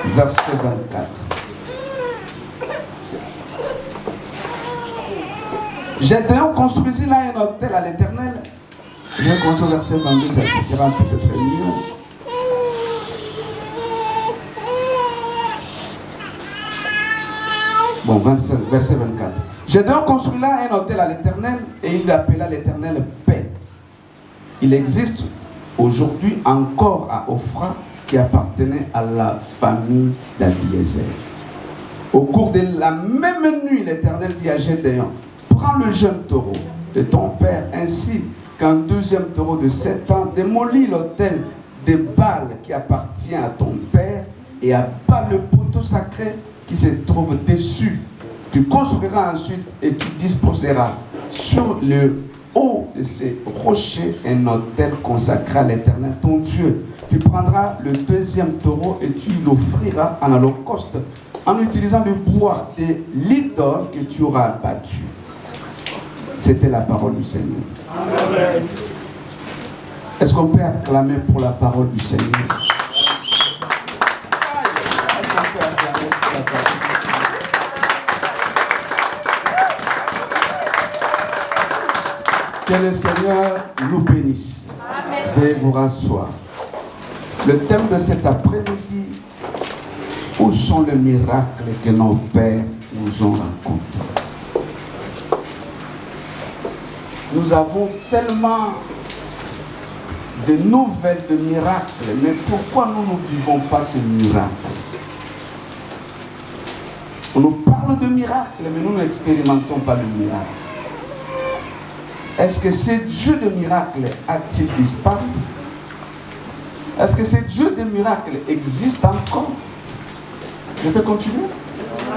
verset 24. Gédéon construisit là un autel à l'Éternel. Je vais construire verset 22, ça sera peut-être mieux. Bon, verset 24. Gédéon construit là un autel à l'Éternel et il l'appela l'Éternel paix. Il existe aujourd'hui encore à Ophra qui appartenait à la famille d'Abiézer. Au cours de la même nuit, l'Éternel dit à Gédéon, prends le jeune taureau de ton père ainsi qu'un deuxième taureau de 7 ans, démolis l'autel de Baal qui appartient à ton père et abat le poteau sacré qui se trouve dessus. Tu construiras ensuite et tu disposeras sur le haut de ces rochers un autel consacré à l'Éternel ton Dieu. Tu prendras le deuxième taureau et tu l'offriras en holocauste en utilisant le bois de l'idole que tu auras abattu. C'était la parole du Seigneur. Amen. Est-ce qu'on peut acclamer pour la parole du Seigneur? Est-ce qu'on peut acclamer pour la parole du Seigneur? Que le Seigneur nous bénisse. Amen. Veuillez vous rasseoir. Le thème de cet après-midi, où sont les miracles que nos pères nous ont racontés? Nous avons tellement de nouvelles de miracles, mais pourquoi nous ne vivons pas ces miracles? On nous parle de miracles, mais nous n'expérimentons pas le miracle. Est-ce que ce Dieu de miracles a-t-il disparu? Est-ce que ce Dieu de miracles existe encore? Je peux continuer?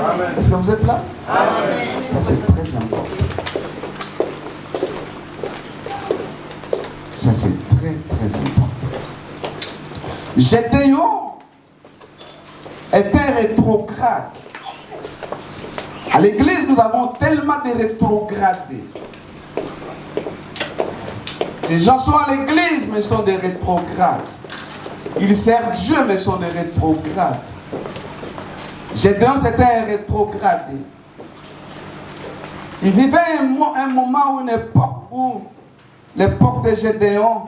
Amen. Est-ce que vous êtes là? Amen. Ça c'est très important. Ça c'est très très important. Gédéon est un rétrograde. À l'église, nous avons tellement de rétrogradés. Les gens sont à l'église, mais sont des rétrogrades. Ils servent Dieu, mais sont des rétrogrades. Gédéon, c'était un rétrogradé. Il vivait un moment, une époque où, l'époque de Gédéon,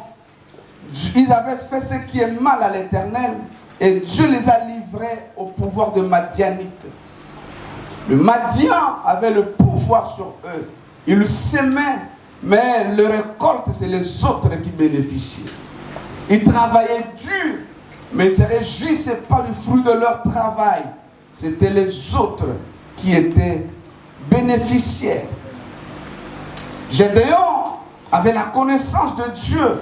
ils avaient fait ce qui est mal à l'Éternel et Dieu les a livrés au pouvoir de Madianite. Le Madian avait le pouvoir sur eux. Ils s'aimaient, mais le récolte, c'est les autres qui bénéficiaient. Ils travaillaient dur, mais ils ne se réjouissaient pas du fruit de leur travail. C'était les autres qui étaient bénéficiaires. Gédéon avait la connaissance de Dieu,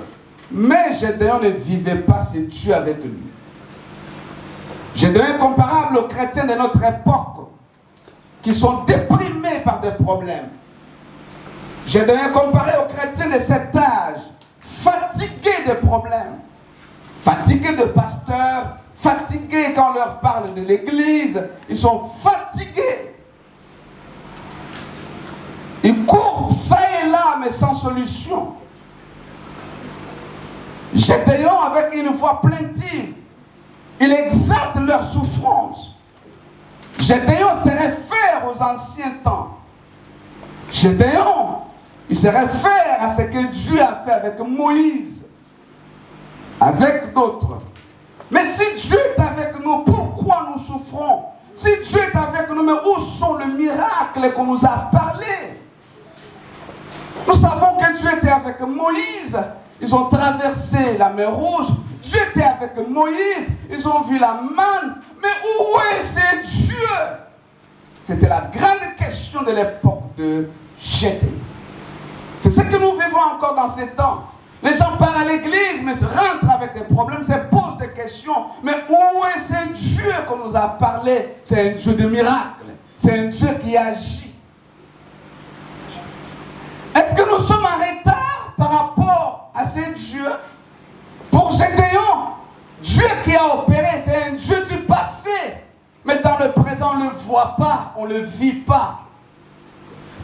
mais Gédéon ne vivait pas ce Dieu avec lui. Gédéon est comparable aux chrétiens de notre époque qui sont déprimés par des problèmes. Gédéon est comparé aux chrétiens de cet âge, fatigués de problèmes, fatigués de pasteurs, fatigués quand on leur parle de l'église, ils sont fatigués. Ils courent ça et là, mais sans solution. Gédéon, avec une voix plaintive, il exalte leur souffrance. Gédéon se réfère aux anciens temps. Gédéon, il se réfère à ce que Dieu a fait avec Moïse, avec d'autres. Mais si Dieu est avec nous, pourquoi nous souffrons? Si Dieu est avec nous, mais où sont les miracles qu'on nous a parlé? Nous savons que Dieu était avec Moïse. Ils ont traversé la mer Rouge. Dieu était avec Moïse. Ils ont vu la manne. Mais où est ce Dieu? C'était la grande question de l'époque de Gédéon. C'est ce que nous vivons encore dans ces temps. Les gens partent à l'église, mais rentrent avec des problèmes, se posent des questions. Mais où est ce Dieu qu'on nous a parlé? C'est un Dieu de miracles. C'est un Dieu qui agit. Est-ce que nous sommes en retard par rapport à ce Dieu? Pour Gédéon, Dieu qui a opéré, c'est un Dieu du passé. Mais dans le présent, on ne le voit pas, on ne le vit pas.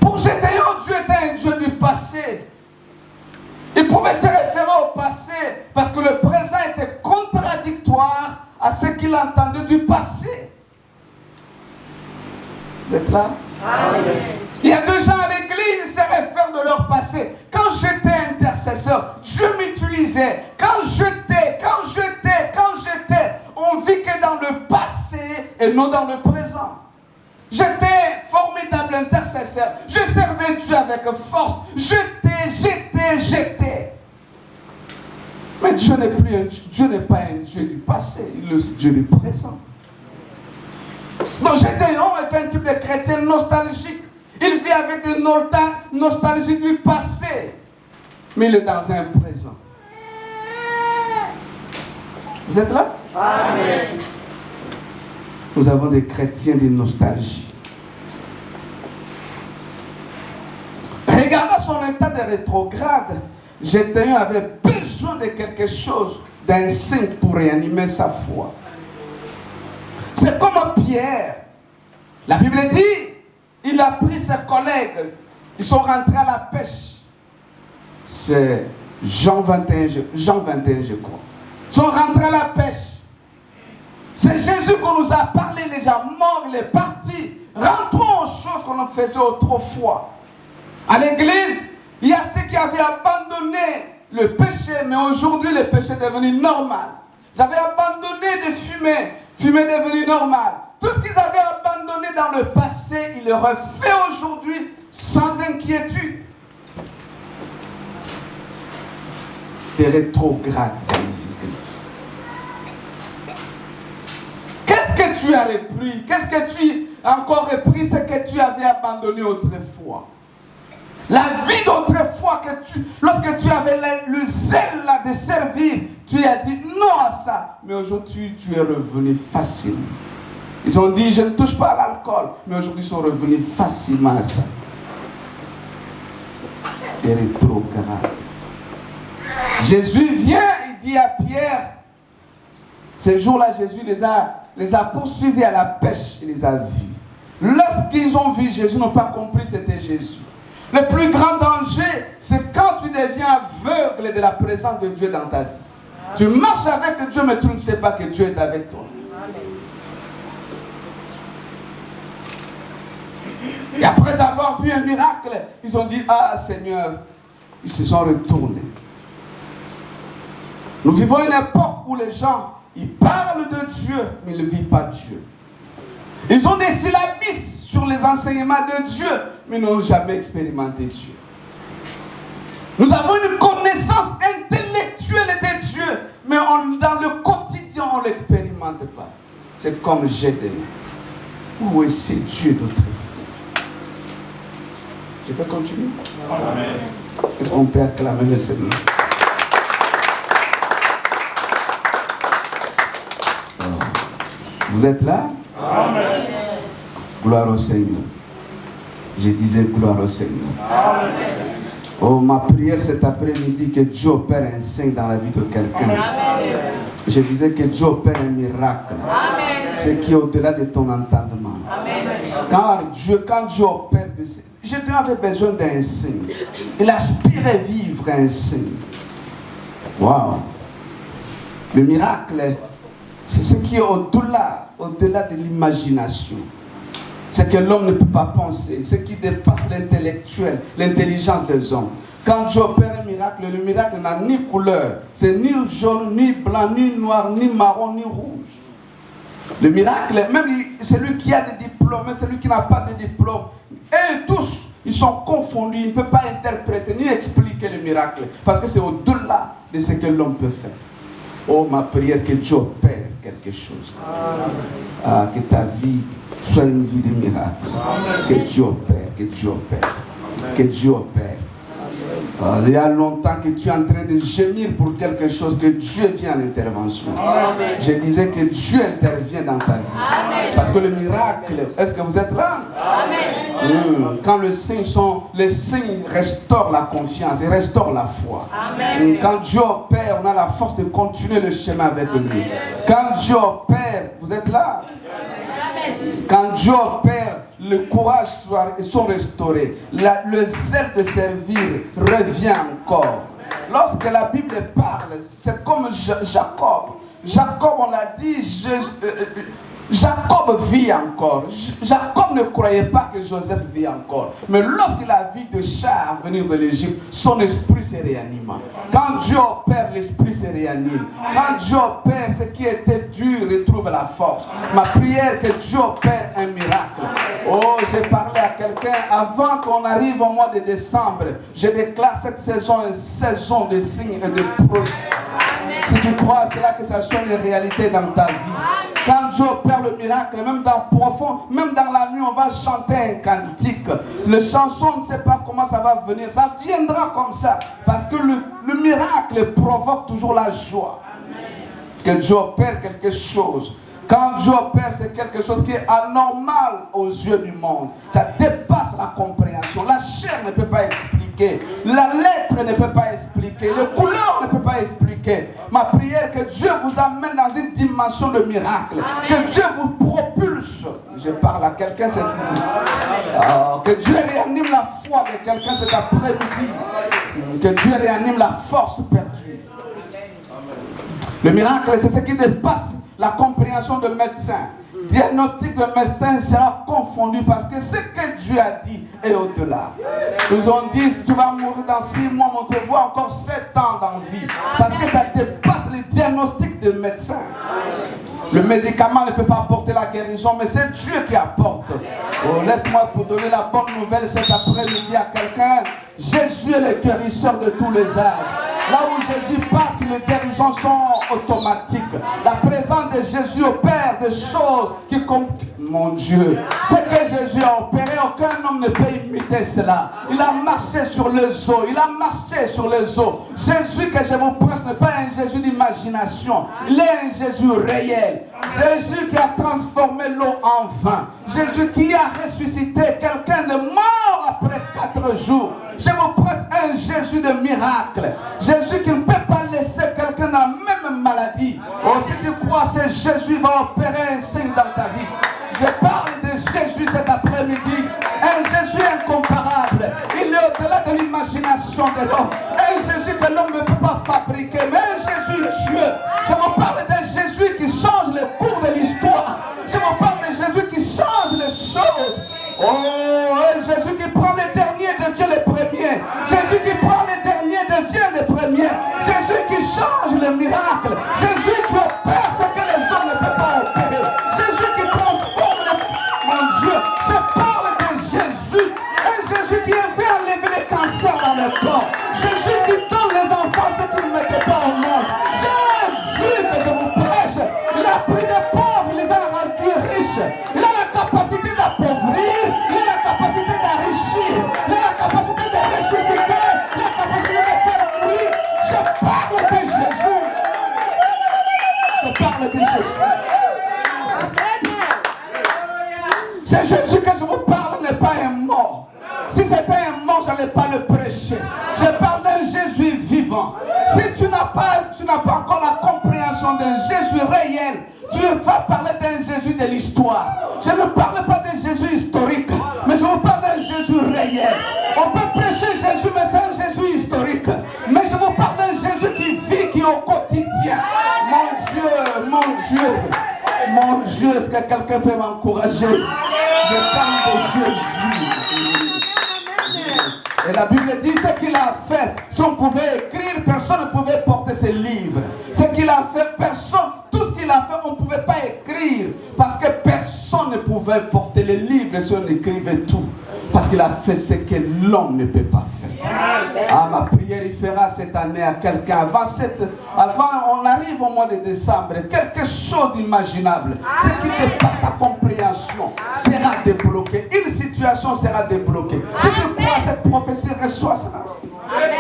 Pour Gédéon, Dieu était un Dieu du passé. Il pouvait se référer au passé parce que le présent était contradictoire à ce qu'il a entendu du passé. Vous êtes là? Amen. Il y a des gens à l'église qui se réfèrent de leur passé. Quand j'étais intercesseur, Dieu m'utilisait. Quand j'étais, on vit que dans le passé et non dans le présent. J'étais formidable intercesseur. Je servais Dieu avec force. J'étais. Mais Dieu n'est pas un Dieu du passé, il est aussi Dieu du présent. Donc Gédéon est un type de chrétien nostalgique. Il vit avec des nostalgies du passé. Mais il est dans un présent. Vous êtes là? Amen. Nous avons des chrétiens de nostalgie. Regardant son état de rétrograde, Gédéon avait besoin de quelque chose, d'un signe pour réanimer sa foi. C'est comme Pierre. La Bible dit, il a pris ses collègues, ils sont rentrés à la pêche. C'est Jean 21, je crois. Ils sont rentrés à la pêche. C'est Jésus qu'on nous a parlé, il est déjà mort, il est parti. Rentrons aux choses qu'on faisait autrefois. À l'église, il y a ceux qui avaient abandonné le péché, mais aujourd'hui le péché est devenu normal. Ils avaient abandonné de fumer est devenu normal. Tout ce qu'ils avaient abandonné dans le passé, ils le refait aujourd'hui sans inquiétude. Des rétrogrades dans les églises. Qu'est-ce que tu as repris? Qu'est-ce que tu as encore repris? Ce que tu avais abandonné autrefois. La vie d'autrefois, lorsque tu avais le zèle là de servir, tu as dit non à ça. Mais aujourd'hui, tu es revenu facilement. Ils ont dit, je ne touche pas à l'alcool. Mais aujourd'hui, ils sont revenus facilement à ça. Des rétrogrades. Jésus vient, il dit à Pierre, ces jours-là, Jésus les a poursuivis à la pêche, il les a vus. Lorsqu'ils ont vu Jésus, ils n'ont pas compris que c'était Jésus. Le plus grand danger, c'est quand tu deviens aveugle de la présence de Dieu dans ta vie. Amen. Tu marches avec Dieu, mais tu ne sais pas que Dieu est avec toi. Amen. Et après avoir vu un miracle, ils ont dit, ah Seigneur, ils se sont retournés. Nous vivons une époque où les gens, ils parlent de Dieu, mais ils ne vivent pas Dieu. Ils ont des syllabis sur les enseignements de Dieu, mais n'ont jamais expérimenté Dieu. Nous avons une connaissance intellectuelle de Dieu, mais dans le quotidien, on ne l'expérimente pas. C'est comme Gédéon. Où est ce Dieu d'autrefois? Je peux continuer? Amen. Est-ce qu'on peut acclamer le Seigneur? Vous êtes là? Amen. Gloire au Seigneur. Je disais gloire au Seigneur. Amen. Oh, ma prière cet après-midi, que Dieu opère un signe dans la vie de quelqu'un. Je disais que Dieu opère un miracle. Amen. Ce qui est au-delà de ton entendement. Amen. Quand Dieu opère, je avais besoin d'un signe. Il aspirait vivre un signe. Waouh! Le miracle, c'est ce qui est au-delà de l'imagination. C'est que l'homme ne peut pas penser, ce qui dépasse l'intellectuel, l'intelligence des hommes. Quand Dieu opère un miracle, le miracle n'a ni couleur. C'est ni jaune, ni blanc, ni noir, ni marron, ni rouge. Le miracle, même celui qui a des diplômes, celui qui n'a pas de diplôme, et tous, ils sont confondus. Ils ne peuvent pas interpréter ni expliquer le miracle. Parce que c'est au-delà de ce que l'homme peut faire. Oh, ma prière, que Dieu opère quelque chose. Ah, que ta vie soit une vie de miracle. Que Dieu opère, que Dieu opère. Que Dieu opère. Il y a longtemps que tu es en train de gémir pour quelque chose, que Dieu vient en intervention. Amen. Je disais que Dieu intervient dans ta vie. Amen. Parce que le miracle, est-ce que vous êtes là? Amen. Quand les signes restaurent la confiance, ils restaurent la foi. Amen. Quand Dieu opère, on a la force de continuer le chemin avec Amen. Lui. Quand Dieu opère, vous êtes là? Amen. Quand Dieu opère, le courage sont restaurés. Le zèle de servir revient encore. Lorsque la Bible parle, c'est comme Jacob. Jacob, on l'a dit, Jacob vit encore. Jacob ne croyait pas que Joseph vit encore. Mais lorsqu'il a vu de chars venir de l'Égypte, son esprit se réanime. Quand Dieu opère, l'esprit se réanime. Quand Dieu opère, ce qui était dur retrouve la force. Ma prière, que Dieu opère un miracle. Oh, j'ai parlé à quelqu'un avant qu'on arrive au mois de décembre. Je déclare cette saison une saison de signes et de projets. Si tu crois à cela, que ça soit une réalité dans ta vie. Quand Dieu opère le miracle, même dans profond, même dans la nuit, on va chanter un cantique. Le chanson, on ne sait pas comment ça va venir. Ça viendra comme ça. Parce que le miracle provoque toujours la joie. Que Dieu opère quelque chose. Quand Dieu opère, c'est quelque chose qui est anormal aux yeux du monde. Ça dépasse la compréhension. La chair ne peut pas expliquer. La lettre ne peut pas expliquer. Le couleur ne peut pas expliquer. Ma prière, que Dieu vous amène dans une dimension de miracle. Que Dieu vous propulse. Je parle à quelqu'un cette nuit. Que Dieu réanime la foi de quelqu'un cet après-midi. Que Dieu réanime la force perdue. Le miracle, c'est ce qui dépasse la compréhension de médecin. Diagnostic de médecin sera confondu parce que ce que Dieu a dit est au-delà. Ils ont dit, si tu vas mourir dans 6 mois, on te voit encore 7 ans dans vie. Parce que ça dépasse les diagnostics de médecin. Le médicament ne peut pas apporter la guérison, mais c'est Dieu qui apporte. Oh, laisse-moi pour donner la bonne nouvelle cet après-midi à quelqu'un. Jésus est le guérisseur de tous les âges. Là où Jésus passe, les guérisons sont automatiques. La présence de Jésus opère des choses qui... Mon Dieu, ce que Jésus a opéré, aucun homme ne peut imiter cela. Il a marché sur les eaux. Il a marché sur les eaux. Jésus que je vous prêche n'est pas un Jésus d'imagination. Il est un Jésus réel. Jésus qui a transformé l'eau en vin. Jésus qui a ressuscité quelqu'un de mort après 4 jours. Je vous presse un Jésus de miracle. Jésus qui ne peut pas laisser quelqu'un dans la même maladie. Oh, si tu crois, c'est Jésus va opérer un signe dans ta vie. Je parle de Jésus cet après-midi. Un Jésus incomparable. Il est au-delà de l'imagination de l'homme. Un Jésus que l'homme ne peut pas fabriquer. Mais un Jésus Dieu. Je vous parle de Jésus qui change le cours de l'histoire. Je vous parle de Jésus qui change les choses. Oh, un Jésus qui prend les derniers devient les premiers. Jésus qui prend les derniers devient les premiers. Jésus qui change le miracle. Jésus qui opère ce que les hommes ne peuvent pas opérer. Jésus qui transforme mon Dieu. Je parle de Jésus. Un Jésus qui a fait enlever les cancers dans le corps. Jésus qui donne les enfants ce qu'ils ne mettaient pas au monde. Jésus que je vous prêche. Il a pris des pauvres, il les a rendus riches. Il a la capacité d'appauvrir. Il a la capacité d'enrichir. Il a la capacité de ressusciter. Il a la capacité de faire mourir. Je parle de Jésus. Je parle de Jésus. C'est Jésus que je vous parle, n'est pas un mort. Si c'était un mort, je n'allais pas le prêcher. Je parle d'un Jésus vivant. Si tu n'as pas encore la compréhension d'un Jésus réel, tu vas parler d'un Jésus de l'histoire. Je ne parle pas d'un Jésus historique, mais je vous parle d'un Jésus réel. On peut prêcher Jésus, mais c'est un Jésus historique. Mais je vous parle d'un Jésus qui vit, qui est au quotidien. Mon Dieu, mon Dieu. Mon Dieu, est-ce que quelqu'un peut m'encourager? Je parle de Jésus. Et la Bible dit ce qu'il a fait. Si on pouvait écrire, personne ne pouvait porter ses livres. Ce qu'il a fait, personne, tout ce qu'il a fait, on ne pouvait pas écrire. Parce que personne ne pouvait porter les livres si on écrivait tout. Parce qu'il a fait ce que l'homme ne peut pas faire. Ah, ma prière, il fera cette année à quelqu'un. Avant, on arrive au mois de décembre. Quelque chose d'imaginable. Ce qui dépasse ta compréhension sera débloqué. Une situation sera débloquée. Si tu crois à cette prophétie, reçois ça. Amen.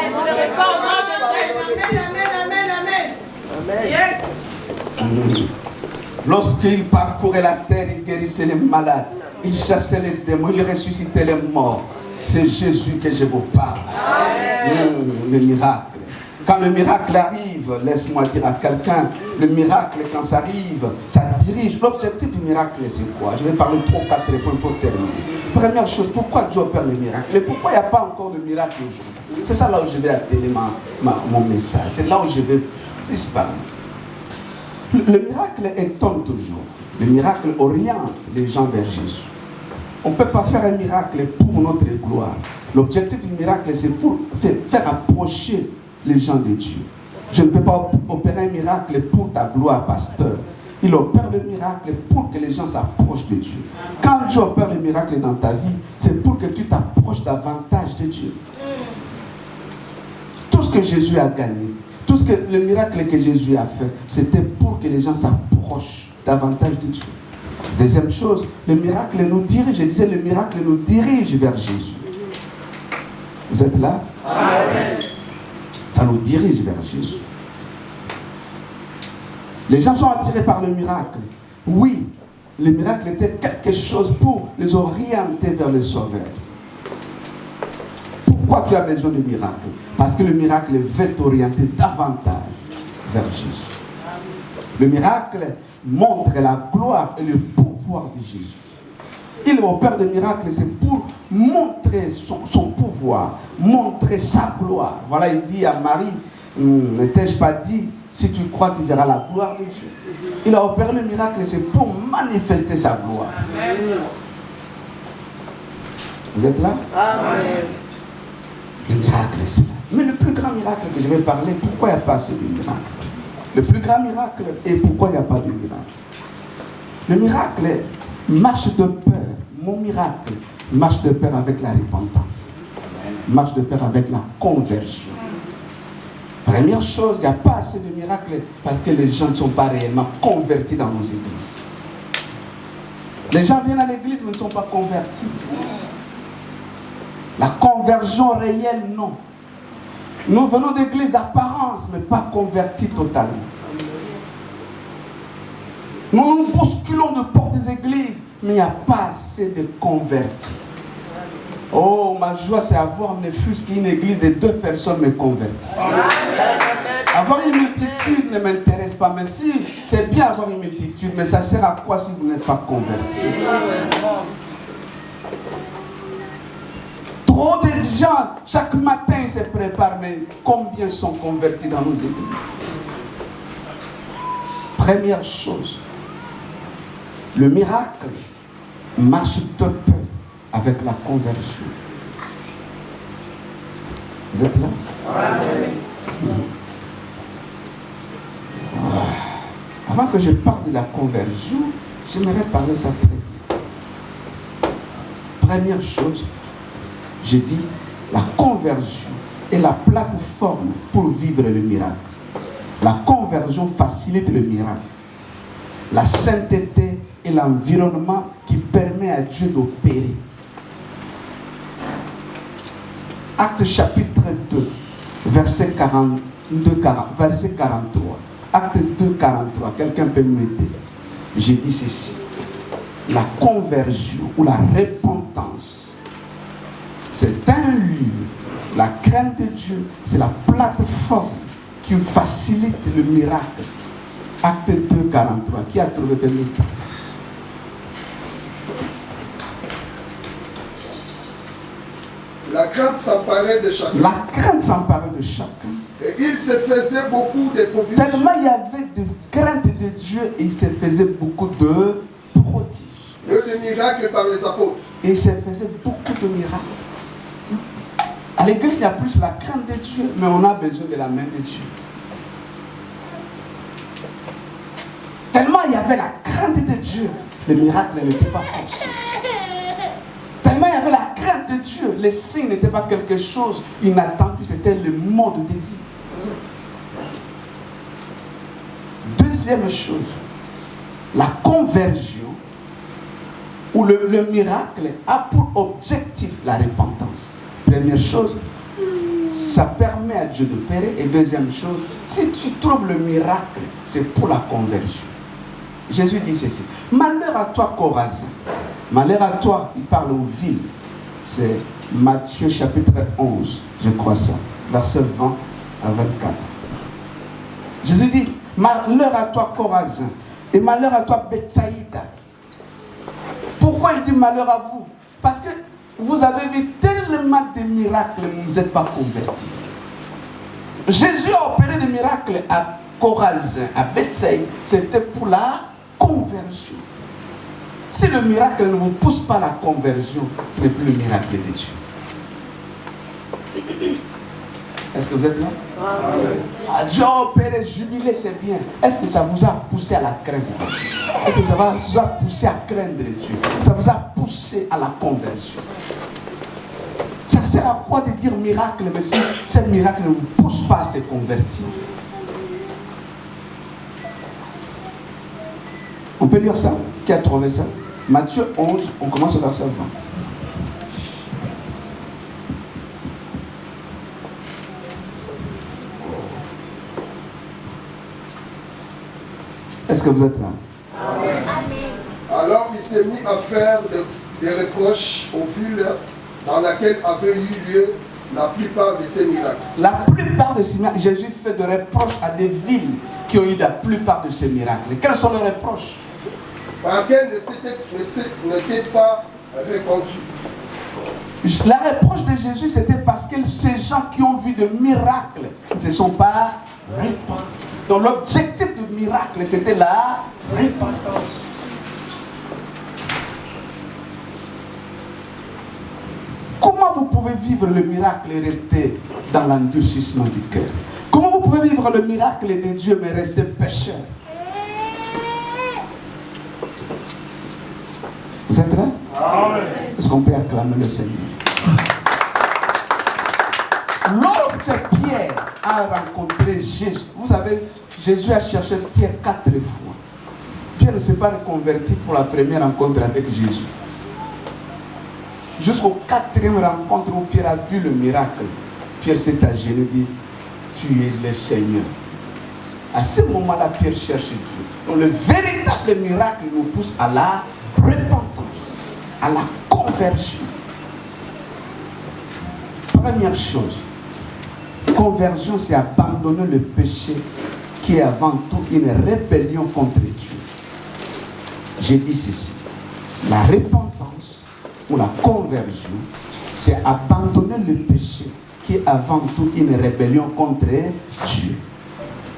Amen. Yes. Lorsqu'il parcourait la terre, il guérissait les malades. Il chassait les démons, il ressuscitait les morts. C'est Jésus que je vous parle. Le miracle. Quand le miracle arrive, laisse-moi dire à quelqu'un, le miracle quand ça arrive, ça dirige. L'objectif du miracle, c'est quoi? Je vais parler 3-4 points pour terminer. Première chose, pourquoi Dieu opère les miracles? Et pourquoi il n'y a pas encore de miracle aujourd'hui? C'est ça là où je vais atteler mon message. C'est là où je vais plus parler. Le miracle étonne toujours. Le miracle oriente les gens vers Jésus. On ne peut pas faire un miracle pour notre gloire. L'objectif du miracle, c'est pour faire approcher les gens de Dieu. Je ne peux pas opérer un miracle pour ta gloire, pasteur. Il opère le miracle pour que les gens s'approchent de Dieu. Quand Dieu opère le miracle dans ta vie, c'est pour que tu t'approches davantage de Dieu. Tout ce que Jésus a gagné, le miracle que Jésus a fait, c'était pour que les gens s'approchent davantage de Dieu. Deuxième chose, le miracle nous dirige. Je disais, le miracle nous dirige vers Jésus. Vous êtes là? Amen. Ça nous dirige vers Jésus. Les gens sont attirés par le miracle. Oui, le miracle était quelque chose pour les orienter vers le Sauveur. Pourquoi tu as besoin de miracle? Parce que le miracle veut t'orienter davantage vers Jésus. Le miracle montre la gloire et le pouvoir de Jésus. Il opère de miracles, c'est pour montrer son pouvoir, montrer sa gloire. Voilà, il dit à Marie, ne t'ai-je pas dit, si tu crois, tu verras la gloire de Dieu. Il a opéré le miracle, c'est pour manifester sa gloire. Amen. Vous êtes là? Amen. Le miracle, c'est là. Mais le plus grand miracle que je vais parler, pourquoi il n'y a pas assez de miracles? Le plus grand miracle, et pourquoi il n'y a pas de miracle? Le miracle marche de pair. Mon miracle marche de pair avec la repentance. Marche de pair avec la conversion. Première chose, il n'y a pas assez de miracles parce que les gens ne sont pas réellement convertis dans nos églises. Les gens viennent à l'église mais ne sont pas convertis. La conversion réelle, non. Nous venons d'églises d'apparence mais pas convertis totalement. Nous nous bousculons de portes des églises mais il n'y a pas assez de convertis. Oh, ma joie, c'est avoir ne fût-ce qu'une église de 2 personnes me converties. Avoir une multitude ne m'intéresse pas. Mais si, c'est bien avoir une multitude, mais ça sert à quoi si vous n'êtes pas convertis? Trop de gens, chaque matin, ils se préparent, mais combien sont convertis dans nos églises? Première chose, le miracle marche de pair avec la conversion. Vous êtes là? Avant que je parle de la conversion, j'aimerais parler ça très vite. Première chose, j'ai dit, la conversion est la plateforme pour vivre le miracle. La conversion facilite le miracle. La sainteté est l'environnement qui permet à Dieu d'opérer. Acte chapitre 2, verset 43. Acte 2, 43. Quelqu'un peut m'aider? J'ai dit ceci. La conversion ou la repentance, c'est un lieu. La crainte de Dieu, c'est la plateforme qui facilite le miracle. Acte 2, 43. Qui a trouvé tes mots? La crainte s'emparait de chacun. La crainte s'emparait de chacun. Et il se faisait beaucoup de prodiges. Tellement il y avait de crainte de Dieu et il se faisait beaucoup de prodiges. Et de miracles par les apôtres. Et il se faisait beaucoup de miracles. À l'église, il y a plus la crainte de Dieu, mais on a besoin de la main de Dieu. Tellement il y avait la crainte de Dieu, les miracles n'étaient pas forcés. Tellement il y avait la crainte de Dieu, les signes n'étaient pas quelque chose inattendu, c'était le mode de vie. Deuxième chose, la conversion ou le miracle a pour objectif la repentance. Première chose, ça permet à Dieu d'opérer. Et deuxième chose, si tu trouves le miracle, c'est pour la conversion. Jésus dit ceci. Malheur à toi, Chorazin. Malheur à toi, il parle aux villes. C'est Matthieu chapitre 11, je crois ça. Verset 20 à 24. Jésus dit, malheur à toi, Chorazin. Et malheur à toi, Bethsaïda. Pourquoi il dit malheur à vous? Parce que vous avez vu tellement de miracles, vous n'êtes pas convertis. Jésus a opéré des miracles à Chorazin, à Bethsaïda, c'était pour la conversion. Si le miracle ne vous pousse pas à la conversion, ce n'est plus le miracle de Dieu. Est-ce que vous êtes là? Ah, Dieu a opéré, jubilé, c'est bien. Est-ce que ça vous a poussé à la crainte de Dieu? Est-ce que ça vous a poussé à craindre Dieu? Ça vous a poussé à la conversion? Ça sert à quoi de dire miracle, mais si ce miracle ne vous pousse pas à se convertir? On peut lire ça? Qui a trouvé ça? Matthieu 11, on commence au verset 20. Est-ce que vous êtes là? Amen. Alors il s'est mis à faire des reproches aux villes dans lesquelles avaient eu lieu la plupart de ces miracles. La plupart de ces miracles, Jésus fait des reproches à des villes qui ont eu la plupart de ces miracles. Quels sont les reproches? Par qu'elles n'étaient pas répandues. La reproche de Jésus, c'était parce que ces gens qui ont vu des miracles ne se sont pas repentis. Donc l'objectif du miracle, c'était la repentance. Comment vous pouvez vivre le miracle et rester dans l'endurcissement du cœur? Comment vous pouvez vivre le miracle de Dieu mais rester pécheur? Vous êtes là? Est-ce qu'on peut acclamer le Seigneur? Lorsque Pierre a rencontré Jésus, vous savez, Jésus a cherché Pierre 4 fois. Pierre ne s'est pas reconverti pour la première rencontre avec Jésus. Jusqu'au 4e rencontre où Pierre a vu le miracle, Pierre s'est agenouillé et dit, tu es le Seigneur. À ce moment-là, Pierre cherche Dieu. Donc le véritable miracle nous pousse à la repentance, à la conversion. Première chose, conversion, c'est abandonner le péché qui est avant tout une rébellion contre Dieu. J'ai dit ceci, la repentance ou la conversion, c'est abandonner le péché qui est avant tout une rébellion contre Dieu.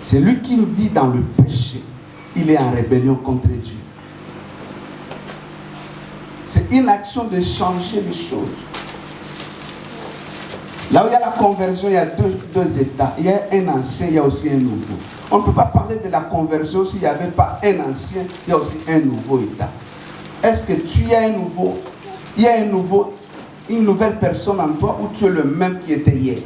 Celui qui vit dans le péché, il est en rébellion contre Dieu. C'est une action de changer les choses. Là où il y a la conversion, il y a deux états. Il y a un ancien, il y a aussi un nouveau. On ne peut pas parler de la conversion s'il n'y avait pas un ancien, il y a aussi un nouveau état. Est-ce que tu as une nouvelle personne en toi ou tu es le même qui était hier?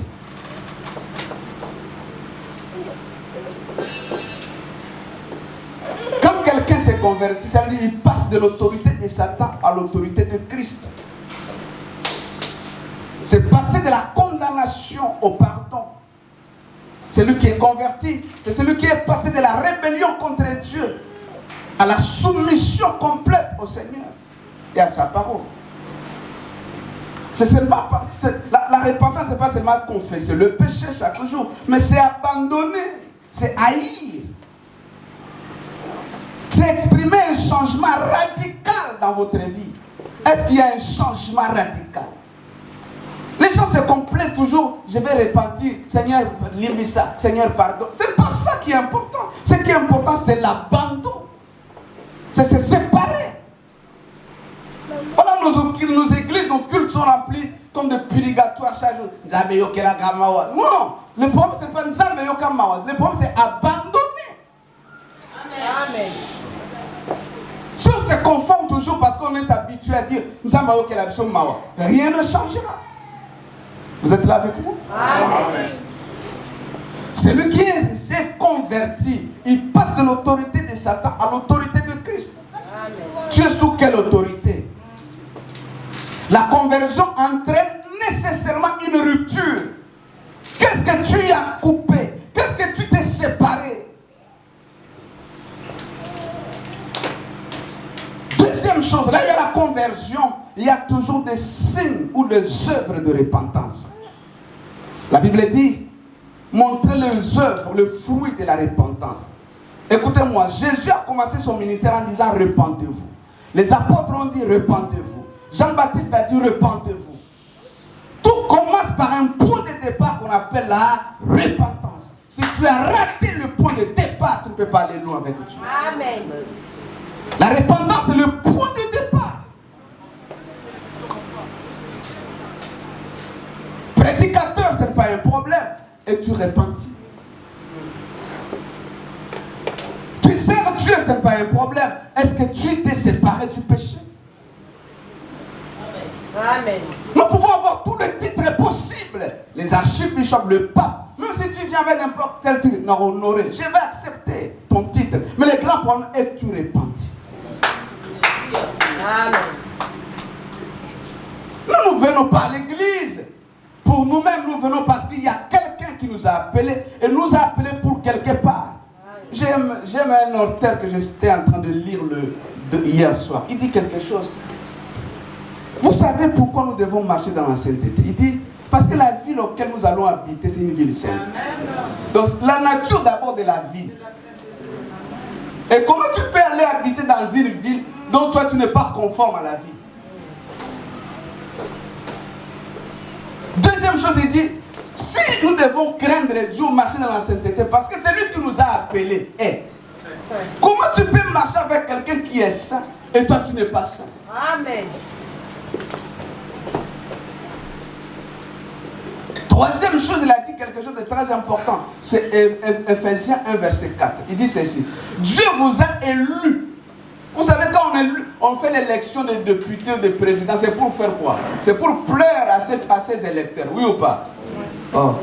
Quand quelqu'un s'est converti, ça veut dire qu'il passe de l'autorité de Satan à l'autorité de Christ. C'est passer de la condamnation au pardon. Celui qui est converti, c'est celui qui est passé de la rébellion contre Dieu à la soumission complète au Seigneur et à sa parole. C'est seulement pas, la repentance, c'est pas seulement confesser le péché chaque jour, mais c'est abandonner, c'est haïr. C'est exprimer un changement radical dans votre vie. Est-ce qu'il y a un changement radical? Les gens se complaisent toujours, je vais repentir, Seigneur, limissa, Seigneur, pardon. C'est pas ça qui est important. Ce qui est important, c'est l'abandon. C'est se séparer. Voilà, nos églises, nos cultes sont remplis comme de purgatoires chaque jour. Non, le problème, c'est pas Nzambe Yokamawa. Le problème, c'est abandonner. Amen. Si on se conforme toujours parce qu'on est habitué à dire Nzambe Yokamawa, rien ne changera. Vous êtes là avec moi? Amen. Celui qui s'est converti, il passe de l'autorité de Satan à l'autorité de Christ. Amen. Tu es sous quelle autorité? La conversion entraîne nécessairement une rupture. Qu'est-ce que tu as coupé? Qu'est-ce que tu t'es séparé? Deuxième chose, là il y a la conversion, il y a toujours des signes ou des œuvres de repentance. La Bible dit, montrez les œuvres, le fruit de la repentance. Écoutez-moi, Jésus a commencé son ministère en disant repentez-vous. Les apôtres ont dit repentez-vous. Jean-Baptiste a dit repentez-vous. Tout commence par un point de départ qu'on appelle la repentance. Si tu as raté le point de départ, tu ne peux pas aller loin avec Dieu. Amen. La repentance, c'est le point de départ. Prédicateur, ce n'est pas un problème. Et tu repentis. Tu sers Dieu, ce n'est pas un problème. Est-ce que tu t'es séparé du péché? Amen. Nous pouvons avoir tous les titres possibles. Les archibishops, le pape. Même si tu viens avec n'importe quel titre, non, honoré, je vais accepter ton titre. Mais le grand problème est que tu repentis. Amen. Nous ne venons pas à l'église. Pour nous-mêmes, nous venons parce qu'il y a quelqu'un qui nous a appelés et nous a appelés pour quelque part. J'aime un auteur que j'étais en train de lire hier soir. Il dit quelque chose. Vous savez pourquoi nous devons marcher dans la sainteté? Il dit, parce que la ville auquel nous allons habiter, c'est une ville sainte. Donc la nature d'abord de la ville. Et comment tu peux aller habiter dans une ville dont toi tu n'es pas conforme à la vie? Deuxième chose, il dit, si nous devons craindre Dieu, marcher dans la sainteté, parce que c'est lui qui nous a appelés. Comment tu peux marcher avec quelqu'un qui est saint et toi tu n'es pas saint? Amen. Troisième chose, il a dit quelque chose de très important. C'est Ephésiens 1, verset 4. Il dit ceci. Dieu vous a élus. Vous savez, quand on fait l'élection des députés, des présidents, c'est pour faire quoi? C'est pour plaire à ses électeurs, oui ou pas? Oh.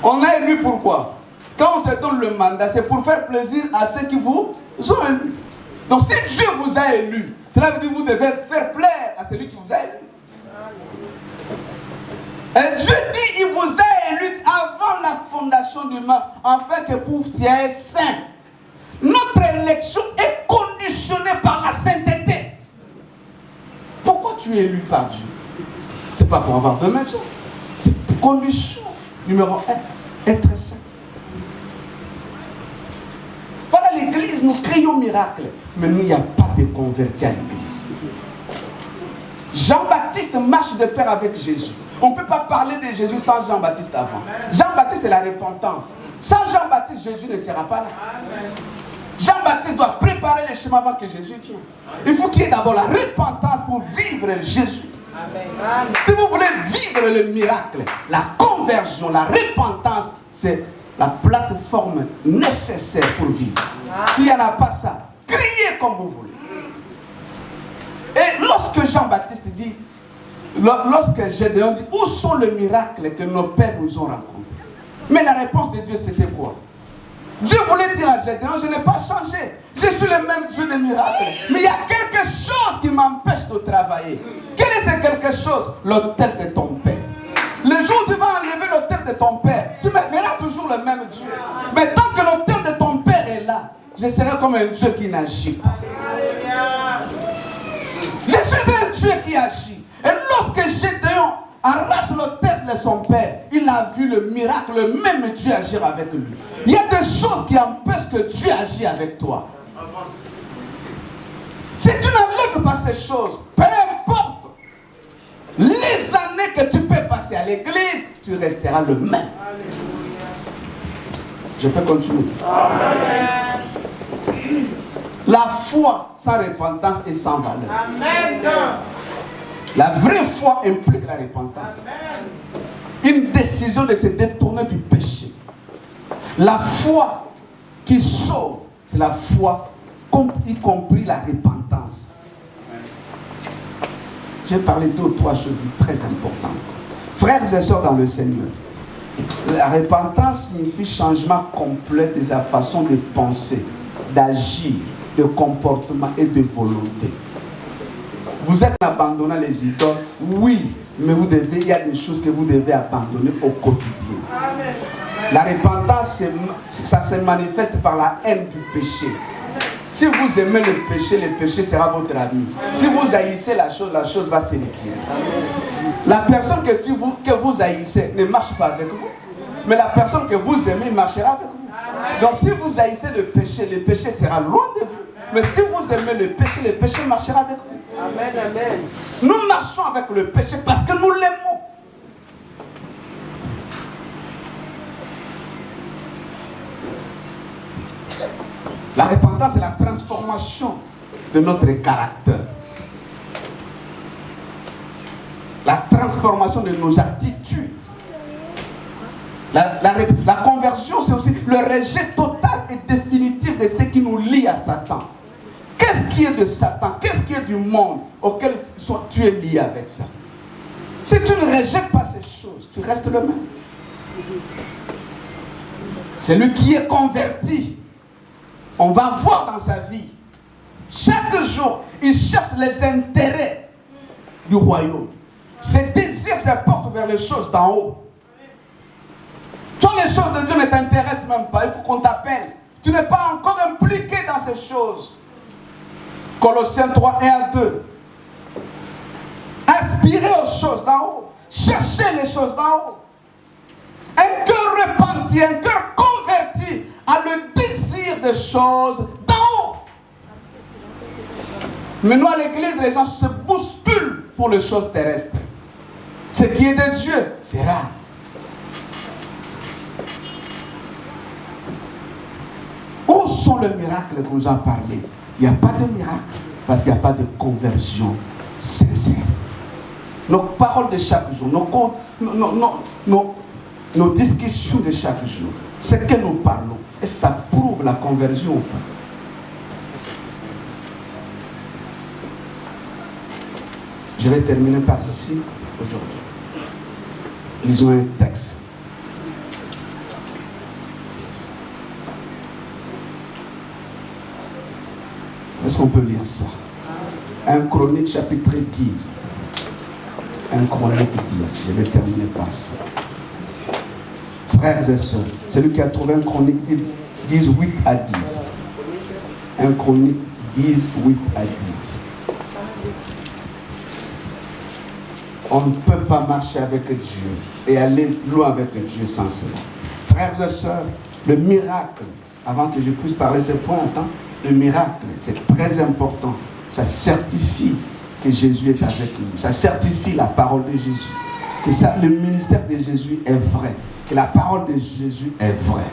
On a élu pourquoi? Quand on te donne le mandat, c'est pour faire plaisir à ceux qui vous ont élus. Donc si Dieu vous a élu, cela veut dire que vous devez faire plaire à celui qui vous a élu. Et Dieu dit, il vous a élu avant la fondation du monde, afin que vous soyez saints. Notre élection est conditionnée par la sainteté. Pourquoi tu es élu par Dieu? Ce n'est pas pour avoir de maison. C'est pour condition numéro 1, être saint. Voilà l'église, nous crions miracle. Mais nous, il n'y a pas de convertis à l'église. Jean-Baptiste marche de pair avec Jésus. On ne peut pas parler de Jésus sans Jean-Baptiste avant. Jean-Baptiste, c'est la repentance. Sans Jean-Baptiste, Jésus ne sera pas là. Jean-Baptiste doit préparer le chemin avant que Jésus vienne. Il faut qu'il y ait d'abord la repentance pour vivre Jésus. Si vous voulez vivre le miracle, la conversion, la repentance, c'est la plateforme nécessaire pour vivre. S'il n'y en a pas ça, criez comme vous voulez. Et lorsque Jean-Baptiste dit, lorsque Gédéon dit, où sont les miracles que nos pères nous ont rencontrés? Mais la réponse de Dieu, c'était quoi? Dieu voulait dire à Gédéon, je n'ai pas changé. Je suis le même Dieu des miracles. Mais il y a quelque chose qui m'empêche de travailler. Quel est ce quelque chose? L'autel de ton père. Le jour où tu vas enlever l'autel de ton père, tu me verras toujours le même Dieu. Mais tant que l'autel de ton père est là, je serai comme un Dieu qui n'agit pas. Je suis un Dieu qui agit. Et lorsque Gédéon arrache l'autel de son père, il a vu le miracle, le même Dieu agir avec lui. Il y a des choses qui empêchent que Dieu agisse avec toi. Si tu n'enlèves pas ces choses, peu importe les années que tu peux passer à l'église, tu resteras le même. Je peux continuer. Amen. La foi sans repentance est sans valeur. Amen. La vraie foi implique la repentance. Une décision de se détourner du péché. La foi qui sauve, c'est la foi, y compris la repentance. J'ai parlé de 2 ou 3 choses très importantes. Frères et sœurs dans le Seigneur, la repentance signifie changement complet de sa façon de penser, d'agir, de comportement et de volonté. Vous êtes abandonnant les idoles, oui, mais il y a des choses que vous devez abandonner au quotidien. Amen. La repentance, ça se manifeste par la haine du péché. Si vous aimez le péché sera votre ami. Si vous haïssez la chose va se retirer. La personne que vous haïssez ne marche pas avec vous, mais la personne que vous aimez marchera avec vous. Donc si vous haïssez le péché sera loin de vous. Mais si vous aimez le péché marchera avec vous. Amen, amen. Nous marchons avec le péché parce que nous l'aimons. La repentance, c'est la transformation de notre caractère. La transformation de nos attitudes. La conversion, c'est aussi le rejet total et définitif de ce qui nous lie à Satan. Qu'est-ce qui est de Satan? Qu'est-ce qui est du monde auquel tu es lié avec ça? Si tu ne rejettes pas ces choses, tu restes le même. Celui qui est converti, on va voir dans sa vie, chaque jour, il cherche les intérêts du royaume. Ses désirs se portent vers les choses d'en haut. Toi, les choses de Dieu ne t'intéressent même pas. Il faut qu'on t'appelle. Tu n'es pas encore impliqué dans ces choses. Colossiens 3, 1 à 2. Aspirez aux choses d'en haut. Cherchez les choses d'en haut. Un cœur repenti, un cœur converti a le désir des choses d'en haut. Mais nous, à l'église, les gens se bousculent pour les choses terrestres. Ce qui est de Dieu, c'est rare. Où sont les miracles que nous avons parlé? Il n'y a pas de miracle parce qu'il n'y a pas de conversion sincère. Nos paroles de chaque jour, nos discussions de chaque jour, ce que nous parlons, est-ce que ça prouve la conversion ou pas? Je vais terminer par ceci aujourd'hui. Lisons un texte. Est-ce qu'on peut lire ça? 1 Chronique chapitre 10. 1 Chronique 10. Je vais terminer par ça. Frères et sœurs, celui qui a trouvé 1 Chronique 10, 8 à 10. 1 Chronique 10, 8 à 10. On ne peut pas marcher avec Dieu et aller loin avec Dieu sans cela. Frères et sœurs, le miracle, avant que je puisse parler ce point, le miracle, c'est très important. Ça certifie que Jésus est avec nous. Ça certifie la parole de Jésus. Que le ministère de Jésus est vrai. Que la parole de Jésus est vraie.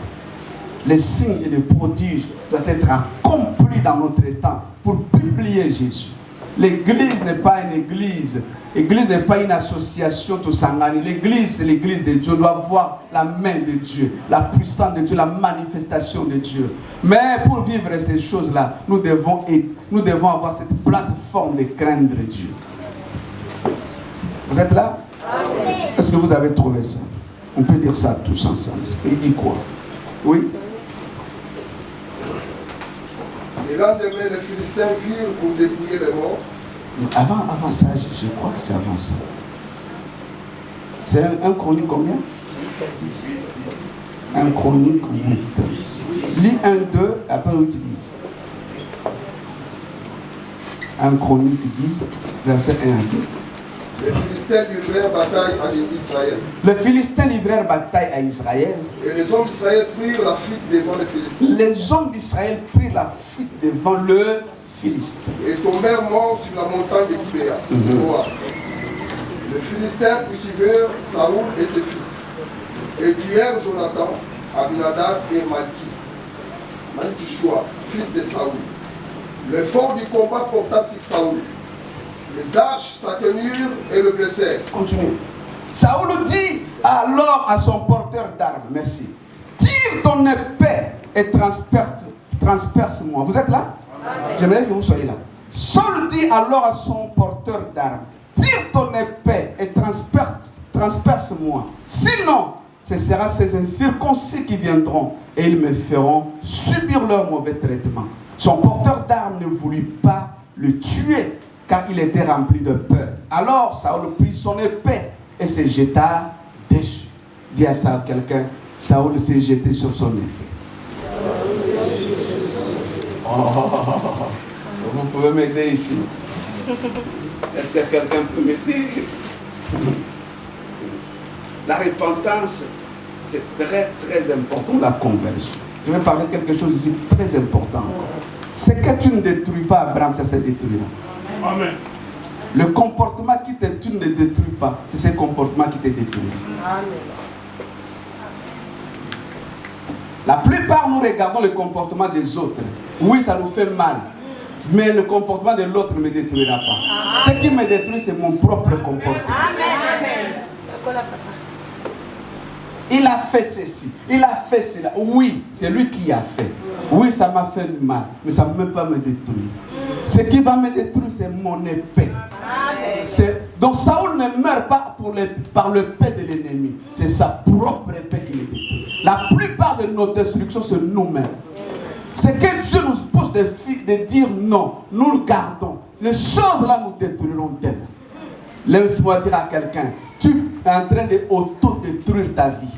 Les signes et les prodiges doivent être accomplis dans notre temps pour publier Jésus. L'église n'est pas une église. L'église n'est pas une association tout sangani. L'église, c'est l'église de Dieu. On doit voir la main de Dieu, la puissance de Dieu, la manifestation de Dieu. Mais pour vivre ces choses-là, nous devons avoir cette plateforme de craindre Dieu. Vous êtes là? Est-ce que vous avez trouvé ça? On peut dire ça tous ensemble. Il dit quoi? Oui? Le lendemain, les Philistins virent pour dépouiller les morts. Avant ça, je crois que c'est avant ça. C'est un Chronique combien? 1 Chronique 8. Lis 1, 2, après on utilise. 1 Chronique 10, verset 1 à 2. Les Philistins livrèrent bataille à Israël. Les Philistins livrèrent bataille à Israël. Et les hommes d'Israël prirent la fuite devant les Philistins. Les hommes d'Israël prirent la fuite devant le Philistin. Et tombèrent morts sur la montagne de Gibéa. Les Philistins poursuivirent Saoul et ses fils. Et tuèrent Jonathan, Abinadab et Malchishua, fils de Saoul. L'effort du combat porta sur Saoul. Les arches s'atténurent et le blessèrent. Continuez. Saoul dit alors à son porteur d'armes, merci, tire ton épée et transperce-moi. Vous êtes là? J'aimerais que vous soyez là. Saul dit alors à son porteur d'armes, tire ton épée et transperce-moi. Sinon, ce sera ces incirconcis qui viendront et ils me feront subir leur mauvais traitement. Son porteur d'armes ne voulut pas le tuer car il était rempli de peur. Alors Saoul prit son épée et se jeta dessus. Dis à ça quelqu'un, Saoul s'est jeté sur son épée. Vous pouvez m'aider ici? Est-ce que quelqu'un peut m'aider? La repentance, c'est très très important, la conversion. Je vais parler de quelque chose ici très important. Ce que tu ne détruis pas, Abraham, ça se détruira. Amen. Le comportement tu ne détruis pas, c'est ce comportement qui te détruit. Amen. La plupart, nous regardons le comportement des autres Oui, ça nous fait mal. Mais le comportement de l'autre ne me détruira pas. Ce qui me détruit, c'est mon propre comportement. Il a fait ceci, il a fait cela. Oui, c'est lui qui a fait. Oui, ça m'a fait mal, mais ça ne peut pas me détruire. Ce qui va me détruire, c'est mon épée. Donc Saoul ne meurt pas par l'épée de l'ennemi. C'est sa propre épée qui le détruit. La plupart de nos destructions, c'est nous-mêmes. C'est que Dieu nous pousse de dire non. Nous le gardons. Les choses là nous détruiront d'elles. Laisse-moi dire à quelqu'un, tu es en train d'auto-détruire ta vie.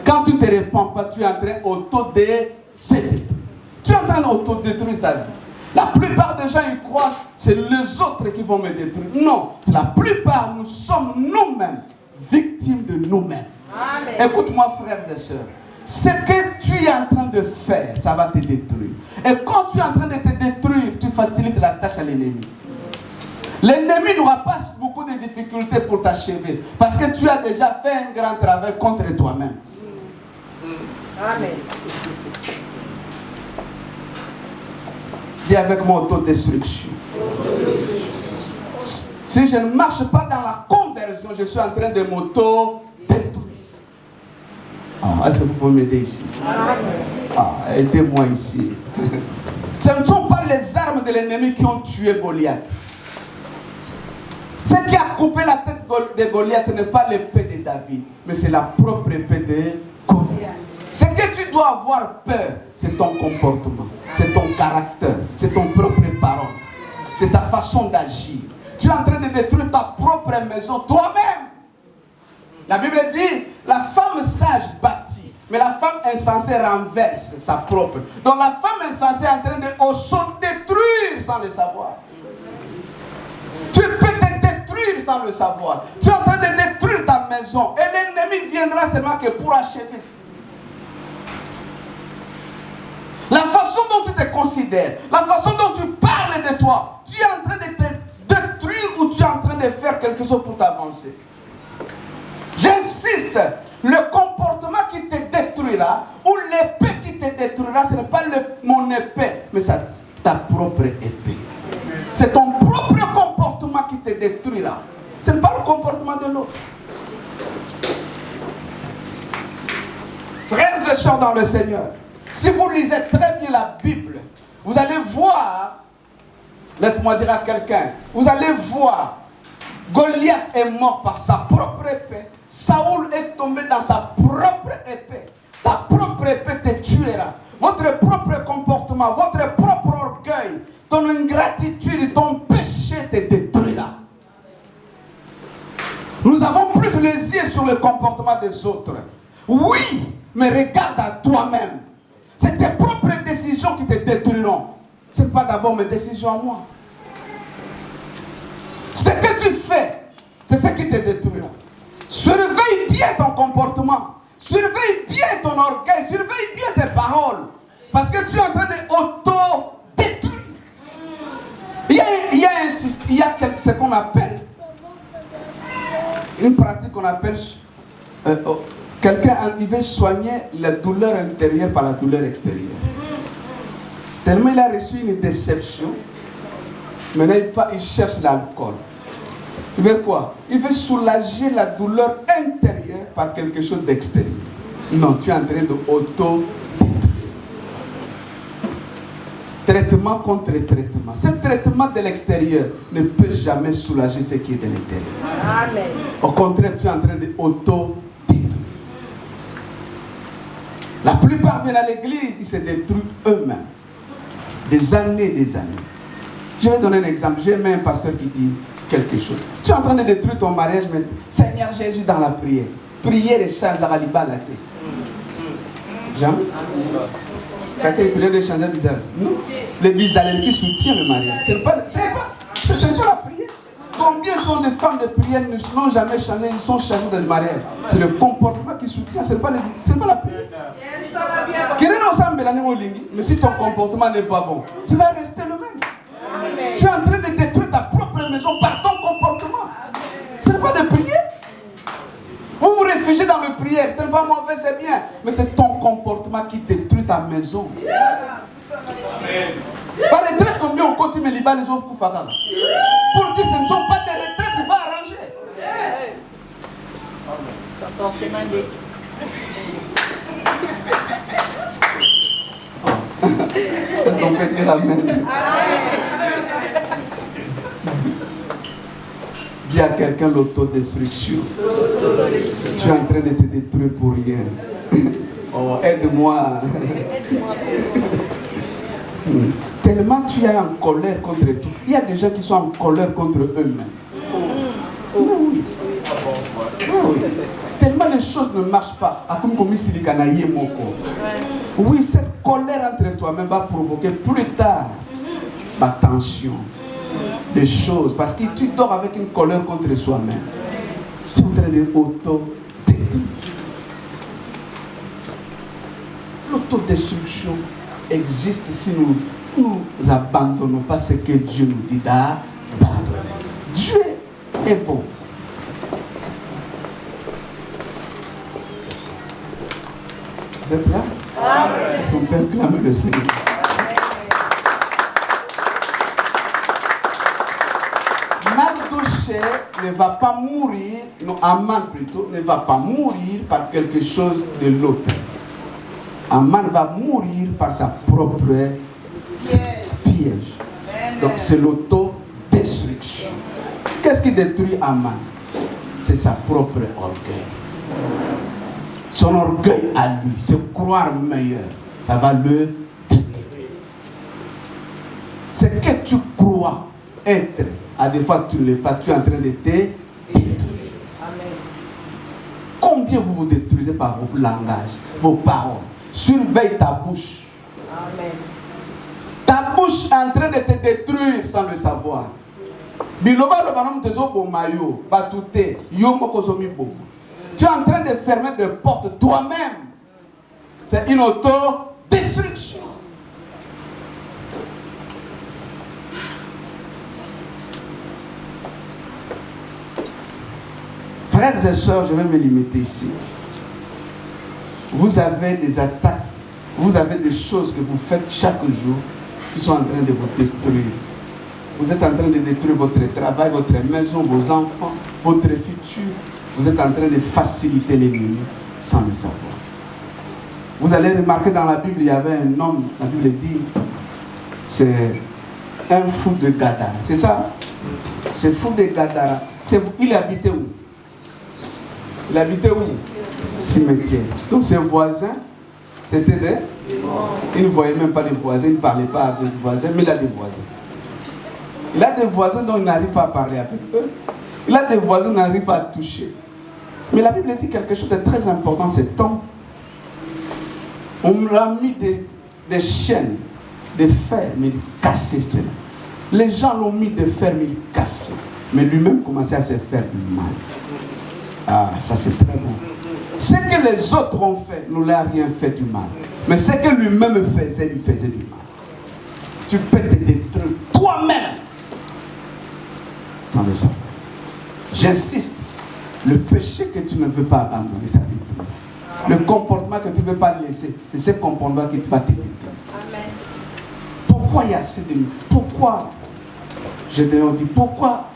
Quand tu ne te répands pas, tu es en train d'auto-détruire. Tu es en train d'auto-détruire ta vie. La plupart des gens, ils croient que c'est les autres qui vont me détruire. Non, c'est la plupart, nous sommes nous-mêmes victimes de nous-mêmes. Écoute-moi, frères et sœurs. Ce que tu es en train de faire, ça va te détruire. Et quand tu es en train de te détruire, tu facilites la tâche à l'ennemi. L'ennemi n'aura pas beaucoup de difficultés pour t'achever. Parce que tu as déjà fait un grand travail contre toi-même. Amen. Dis avec moi autodestruction. Si je ne marche pas dans la conversion, je suis en train de m'auto-détruire. Est-ce que vous pouvez m'aider ici? Aidez-moi ici. Ce ne sont pas les armes de l'ennemi qui ont tué Goliath. Ce qui a coupé la tête de Goliath, ce n'est pas l'épée de David, mais c'est la propre épée de Goliath. Ce que tu dois avoir peur, c'est ton comportement, c'est ton caractère, c'est ton propre parole, c'est ta façon d'agir. Tu es en train de détruire ta propre maison toi-même. La Bible dit, la femme sage bâtit, mais la femme insensée renverse sa propre. Donc la femme insensée est en train de se-détruire sans le savoir. Tu peux te détruire sans le savoir. Tu es en train de détruire ta maison et l'ennemi viendra seulement que pour achever. La façon dont tu te considères, la façon dont tu parles de toi, tu es en train de te détruire ou tu es en train de faire quelque chose pour t'avancer. J'insiste, le comportement qui te détruira ou l'épée qui te détruira, ce n'est pas mon épée, mais c'est ta propre épée. C'est ton propre comportement qui te détruira. Ce n'est pas le comportement de l'autre. Frères et sœurs dans le Seigneur, si vous lisez très bien la Bible, vous allez voir, laisse-moi dire à quelqu'un, vous allez voir, Goliath est mort par sa propre épée. Saoul est tombé dans sa propre épée. Ta propre épée te tuera. Votre propre comportement, votre propre orgueil, ton ingratitude, ton péché te détruira. Nous avons plus les yeux sur le comportement des autres. Oui, mais regarde à toi-même. C'est tes propres décisions qui te détruiront. Ce n'est pas d'abord mes décisions à moi. Ce que tu fais, c'est ce qui te détruira. Surveille bien ton comportement. Surveille bien ton orgueil. Surveille bien tes paroles. Parce que tu es en train de auto-détruire. Il y a ce qu'on appelle une pratique qu'on appelle quelqu'un il veut soigner la douleur intérieure par la douleur extérieure. Tellement il a reçu une déception, maintenant il cherche l'alcool. Il veut quoi? Il veut soulager la douleur intérieure par quelque chose d'extérieur. Non, tu es en train de auto-détruire. Traitement contre traitement. Ce traitement de l'extérieur ne peut jamais soulager ce qui est de l'intérieur. Amen. Au contraire, tu es en train de auto-détruire. La plupart viennent à l'église, ils se détruisent eux-mêmes. Des années, des années. Je vais donner un exemple. J'ai même un pasteur qui dit quelque chose. Tu es en train de détruire ton mariage, mais Seigneur Jésus dans la prière. Prière et change à la tête. Jamais. Parce qu'il prière de changer bizarre. Non. Le bizarre qui soutient le mariage. Ce n'est pas la prière. Combien sont des femmes de prière qui n'ont jamais changé, ils sont changées dans le mariage? C'est le comportement qui soutient, ce n'est pas la prière. Mais si ton comportement n'est pas bon, tu vas rester le même. Amen. Tu es en train de détruire ta propre maison par ton comportement. Ce n'est pas de prier. Vous vous réfugiez dans le prière, ce n'est pas mauvais, c'est bien. Mais c'est ton comportement qui détruit ta maison. Par retraite, combien on continue les Libanais pour Fakara? Pour dire que ce ne sont pas des retraites, il va arranger. Est-ce qu'on peut dire Amen? Dis à quelqu'un l'autodestruction. Tu es en train de te détruire pour rien. Oh, aide-moi. Tellement tu es en colère contre tout. Il y a des gens qui sont en colère contre eux-mêmes. Oui. Oui. Tellement les choses ne marchent pas. Oui, cette colère entre toi-même va provoquer plus tard la tension des choses. Parce que tu dors avec une colère contre soi-même. Tu es en train de auto-détruire. L'autodestruction existe si nous abandonnons pas ce que Dieu nous dit d'abandonner. Dieu est bon. Vous êtes là? Est-ce qu'on peut acclamer le Seigneur? Mardochée ne va pas mourir, non, Aman plutôt, ne va pas mourir par quelque chose de l'autre. Aman va mourir par sa propre piège. Donc c'est l'autodestruction. Qu'est-ce qui détruit Aman? C'est sa propre orgueil. Son orgueil à lui, se croire meilleur, ça va le détruire. Ce que tu crois être, à des fois tu ne l'es pas, tu es en train de te détruire. Amen. Combien vous vous détruisez par vos langages, vos paroles? Surveille ta bouche. Amen. Ta bouche est en train de te détruire sans le savoir. Tu es en train de fermer des portes toi-même. C'est une autodestruction. Frères et sœurs, je vais me limiter ici. Vous avez des attaques, vous avez des choses que vous faites chaque jour qui sont en train de vous détruire. Vous êtes en train de détruire votre travail, votre maison, vos enfants, votre futur. Vous êtes en train de faciliter l'ennemi sans le savoir. Vous allez remarquer dans la Bible, il y avait un homme, la Bible dit, c'est un fou de Gadara. C'est ça? C'est fou de Gadara. Il habitait où? Il habitait où? Cimetière. Donc ses voisins, c'était des... Il ne voyait même pas les voisins, il ne parlait pas avec les voisins, mais il a des voisins. Il a des voisins dont il n'arrive pas à parler avec eux. Il a des voisins dont il n'arrive pas à toucher. Mais la Bible dit quelque chose de très important, cet homme. On lui a mis des chaînes, des fers, mais il cassait cela. Les gens l'ont mis des fers, mais il cassait. Mais lui-même commençait à se faire du mal. Ah, ça c'est très bon. Ce que les autres ont fait, ne leur a rien fait du mal. Mais ce que lui-même faisait, lui faisait du mal. Tu peux te détruire toi-même sans le savoir. J'insiste, le péché que tu ne veux pas abandonner, ça détruit. Le comportement que tu ne veux pas laisser, c'est ce comportement qui va te détruire. Amen. Pourquoi il y a assez de... Pourquoi je te dis, pourquoi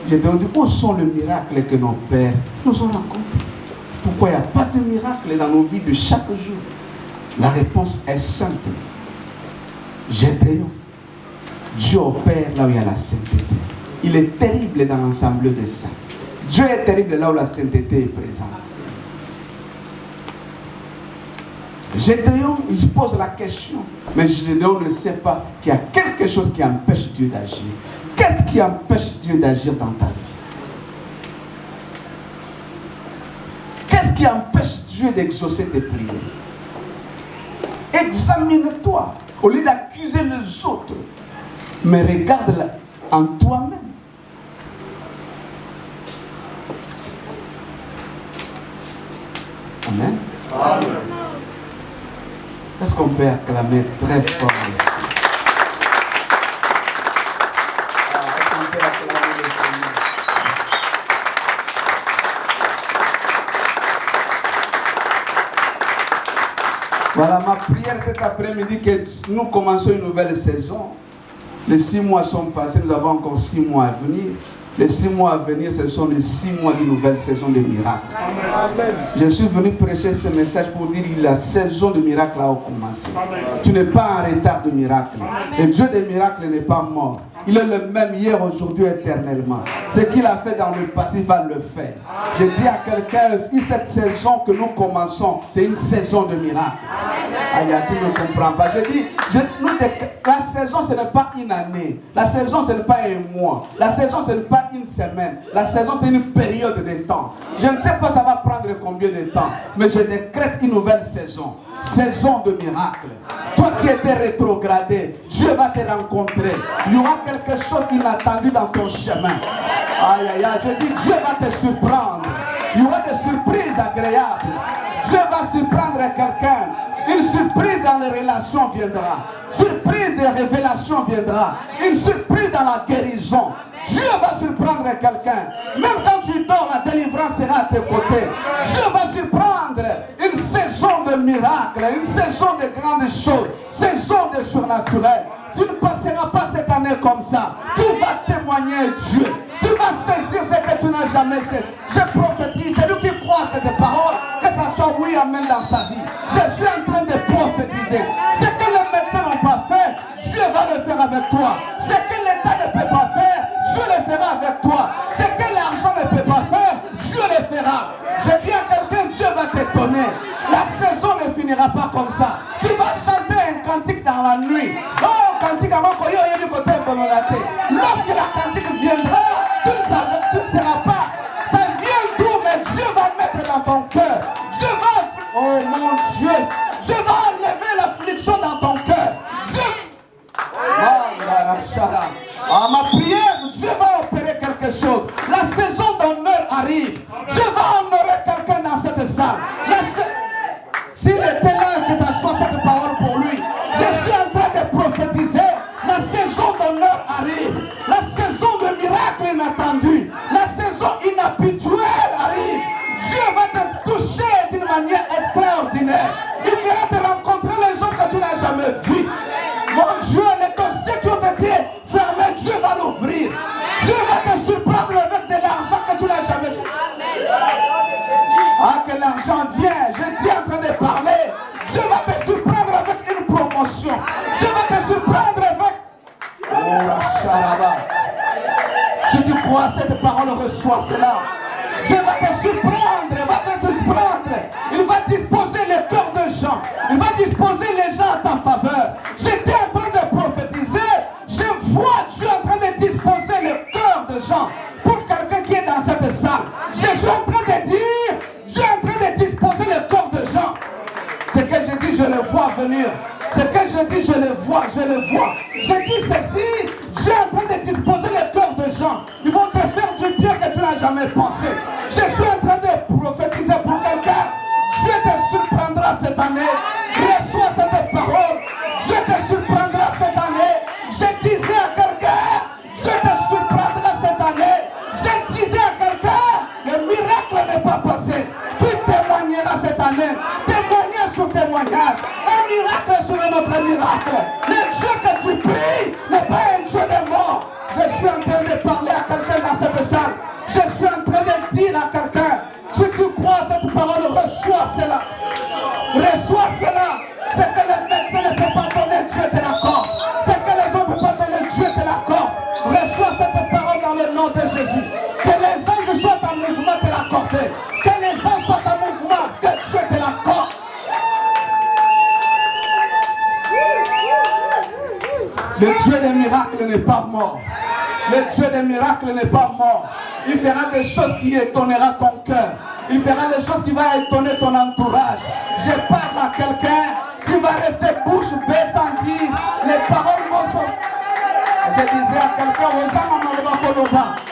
je te dis, où sont les miracles que nos pères nous ont racontés? Pourquoi il n'y a pas de miracle dans nos vies de chaque jour? La réponse est simple. Gédéon, Dieu opère là où il y a la sainteté. Il est terrible dans l'ensemble des saints. Dieu est terrible là où la sainteté est présente. Gédéon, il pose la question, mais Gédéon ne sait pas qu'il y a quelque chose qui empêche Dieu d'agir. Qu'est-ce qui empêche Dieu d'agir dans ta vie? Qu'est-ce qui empêche Dieu d'exaucer tes prières? Examine-toi. Au lieu d'accuser les autres, mais regarde en toi-même. Amen. Amen. Est-ce qu'on peut acclamer très fort? Est-ce qu'on peut acclamer le Seigneur? Voilà ma prière cet après-midi que nous commençons une nouvelle saison. Les 6 mois sont passés, nous avons encore 6 mois à venir. Les 6 mois à venir, ce sont les 6 mois d'une nouvelle saison de miracles. Amen. Je suis venu prêcher ce message pour dire que la saison de miracles a commencé. Amen. Tu n'es pas en retard de miracles. Et Dieu des miracles n'est pas mort. Il est le même hier, aujourd'hui, éternellement. Ce qu'il a fait dans le passé, il va le faire. Je dis à quelqu'un, cette saison que nous commençons, c'est une saison de miracles. Tu ne comprends pas. Je dis, la saison, ce n'est pas une année. La saison, ce n'est pas un mois. La saison, ce n'est pas une semaine. La saison, c'est une période de temps. Je ne sais pas ça va prendre combien de temps, mais je décrète une nouvelle saison. Saison de miracles. Toi qui étais rétrogradé, Dieu va te rencontrer. Il y aura quelque chose d'inattendu dans ton chemin. Aïe, aïe, aïe. Je dis, Dieu va te surprendre. Il y aura des surprises agréables. Dieu va surprendre quelqu'un. Une surprise dans les relations viendra. Surprise de révélation viendra. Une surprise dans la guérison. Dieu va surprendre quelqu'un. Même quand tu dors, la délivrance sera à tes côtés. Dieu va surprendre une saison de miracles, une saison de grandes choses, saison de surnaturel. Tu ne passeras pas cette année comme ça. Tu vas témoigner Dieu. Tu vas saisir ce que tu n'as jamais fait. Je prophétise, c'est lui qui croit à cette parole, que ça soit oui, amen dans sa vie. Je suis en train de prophétiser. Ce que les médecins n'ont pas fait, Dieu va le faire avec toi. Ce que l'État ne peut pas faire, Dieu le fera avec toi. Ce que l'argent ne peut pas faire, Dieu le fera. J'ai bien quelqu'un, Dieu va t'étonner. La saison ne finira pas comme ça. Tu vas chanter un cantique dans la nuit. Oh, cantique avant qu'on y ait du côté de Monaté. Lorsque la cantique viendra, tu ne seras pas. Ça vient d'où, mais Dieu va mettre dans ton cœur. Dieu va, oh mon Dieu, Dieu va enlever l'affliction dans ton cœur. Dieu, ma prière, Dieu va opérer quelque chose. La saison d'honneur arrive. Dieu va honorer quelqu'un dans cette salle. S'il était là, que ça soit cette parole pour lui. Je suis en train de prophétiser. La saison d'honneur arrive. La saison de miracle inattendue. La saison inhabituelle arrive. Dieu va te toucher d'une manière extraordinaire. Il viendra te rencontrer les hommes que tu n'as jamais vus. Mon Dieu, les dossiers qui ont été fermés, Dieu va l'ouvrir. Dieu va te surprendre avec de l'argent que tu n'as jamais vu. Ah, que l'argent vient. Je dis en train de parler. Dieu va te surprendre avec une promotion. Dieu va te surprendre avec... Oh, Racharaba. Si tu crois à cette parole, reçois cela. Dieu va te surprendre. Il va te surprendre. Il va disposer le cœur de gens. Il va disposer les gens à ta faveur. J'étais en train de prophétiser. Je vois Dieu en train de disposer le cœur de gens pour quelqu'un qui est dans cette salle. Je suis en train de dire, Dieu est en train de disposer le cœur de gens. Ce que je dis, je le vois venir. Ce que je dis, je le vois, je le vois. Je dis ceci, Dieu est en train de disposer le cœur de gens. Ils vont te faire du bien que tu n'as jamais pensé. Je suis en train de prophétiser pour quelqu'un. Dieu te surprendra cette année. Reçois cette parole. Dieu te surprendra cette année. Je disais à quelqu'un, Dieu te surprendra cette année. Je disais à quelqu'un, le miracle n'est pas passé. Tu témoigneras cette année. Témoignage sur témoignage. Un miracle sur un autre miracle. Le Dieu que tu pries n'est pas un Dieu des morts. Je suis en train de parler à quelqu'un dans cette salle. Je suis en train de dire à quelqu'un, si tu crois à cette parole, reçois cela. Reçois cela. Ce que les médecins ne peuvent pas donner, Dieu te l'accorde. Ce que les hommes ne peuvent pas donner, Dieu te l'accorde. Reçois cette parole dans le nom de Jésus. Que les anges soient en mouvement, te l'accorder. Que les anges soient en mouvement, que Dieu te l'accorde. Le Dieu des miracles n'est pas mort. Le Dieu des miracles n'est pas mort. Il fera des choses qui étonneront ton cœur. Il fera des choses qui vont étonner ton entourage. Je parle à quelqu'un qui va rester bouche bée sans dire les paroles vont sortir. Je disais à quelqu'un,